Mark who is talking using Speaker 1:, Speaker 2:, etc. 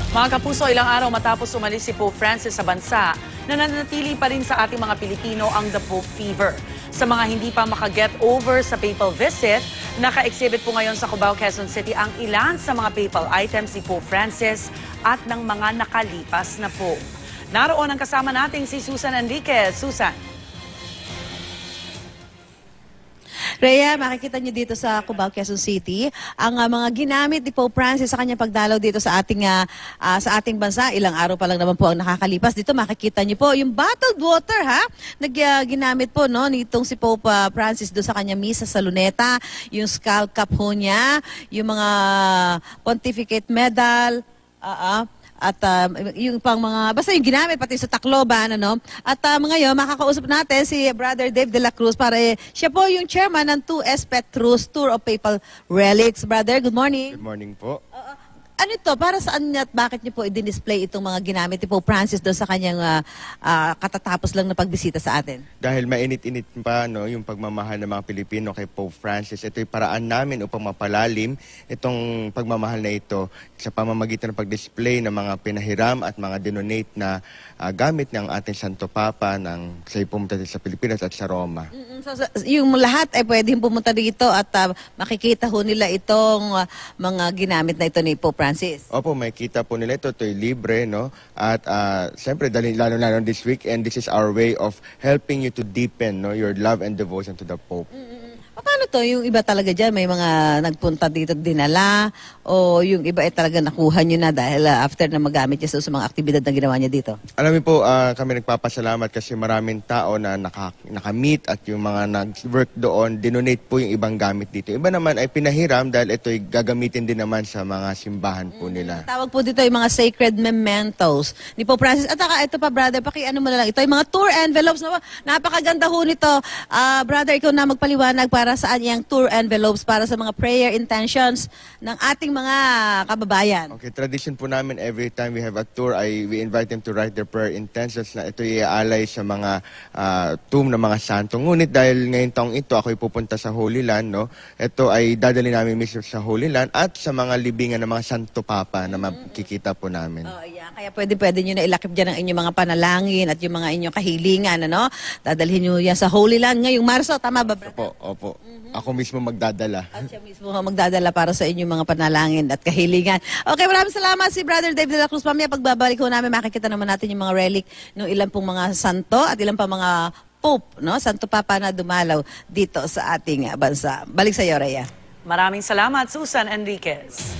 Speaker 1: Mga kapuso, ilang araw matapos umalis si Pope Francis sa bansa, nananatili pa rin sa ating mga Pilipino ang The Pope Fever. Sa mga hindi pa makaget over sa papal visit, naka-exhibit po ngayon sa Cubao, Quezon City ang ilan sa mga papal items ni Pope Francis at ng mga nakalipas na Pope. Naroon ang kasama nating si Susan Enriquez. Susan.
Speaker 2: Rhea, makikita niyo dito sa Cubao, Quezon City, ang mga ginamit ni Pope Francis sa kanyang pagdalaw dito sa ating bansa. Ilang araw pa lang naman po ang nakakalipas. Dito makikita niyo po yung bottled water, ha? Ginamit po nitong si Pope Francis doon sa kanyang misa sa Luneta, yung skull cap ho niya, yung mga pontificate medal, at yung pang mga, basta yung ginamit pati sa Tacloban, ano. At ngayon, makakausap natin si Brother Dave de la Cruz para siya po yung chairman ng 2S Petrus Tour of Papal Relics. Brother, good morning.
Speaker 3: Good morning po.
Speaker 2: Ano ito? Para saan at bakit niyo po i-display itong mga ginamit ni Pope Francis doon sa kanyang katatapos lang na pagbisita sa atin?
Speaker 3: Dahil mainit-init pa yung pagmamahal ng mga Pilipino kay Pope Francis, ito'y paraan namin upang mapalalim itong pagmamahal na ito sa pamamagitan ng pag-display ng mga pinahiram at mga dinonate na gamit ng ating Santo Papa sa pumunta sa Pilipinas at sa Roma.
Speaker 2: So, yung lahat ay pwedeng pumunta dito at makikita ho nila itong mga ginamit na ito ni Pope Francis.
Speaker 3: Opo, may kita po nila ito. Ito'y libre, no? At siyempre, lalo-lalo this weekend, this is our way of helping you to deepen your love and devotion to the Pope.
Speaker 2: Paano to? Yung iba talaga dyan, may mga nagpunta dito dinala o yung iba ay talaga nakuha nyo na dahil after na magamit niya sa mga aktibidad na ginawa niya dito?
Speaker 3: Alam niyo po, kami nagpapasalamat kasi maraming tao na nakamit at yung mga nag-work doon, dinonate po yung ibang gamit dito. Iba naman ay pinahiram dahil ito'y gagamitin din naman sa mga simbahan po nila.
Speaker 2: Tawag po dito yung mga sacred mementos ni Pope Francis. At ito pa, brother, pakiano mo na lang. Ito yung mga tour envelopes. Napakaganda ho nito. Brother, ikaw na magpaliwanag para saan yung tour envelopes para sa mga prayer intentions ng ating mga kababayan.
Speaker 3: Okay, tradition po namin every time we have a tour, we invite them to write their prayer intentions na ito iaalay sa mga tomb ng mga santo. Ngunit dahil ngayong taong ito, ako'y pupunta sa Holy Land, no? Ito ay dadali namin mismo sa Holy Land at sa mga libingan ng mga Santo Papa na makikita po namin.
Speaker 2: Yeah. Kaya pwede nyo na ilakip dyan ang inyong mga panalangin at yung mga inyong kahilingan, ano? Dadalhin nyo yan sa Holy Land ngayong Marso, tama ba, brother?
Speaker 3: Opo. Ako mismo magdadala.
Speaker 2: At siya mismo magdadala para sa inyong mga panalangin at kahilingan. Okay, maraming salamat si Brother Dave de la Cruz. Mamaya pagbabalik ho namin, makikita naman natin yung mga relic ng ilan pong mga santo at ilan pa mga Pope, no? Santo Papa na dumalaw dito sa ating bansa. Balik sa iyo, Rhea.
Speaker 1: Maraming salamat, Susan Enriquez.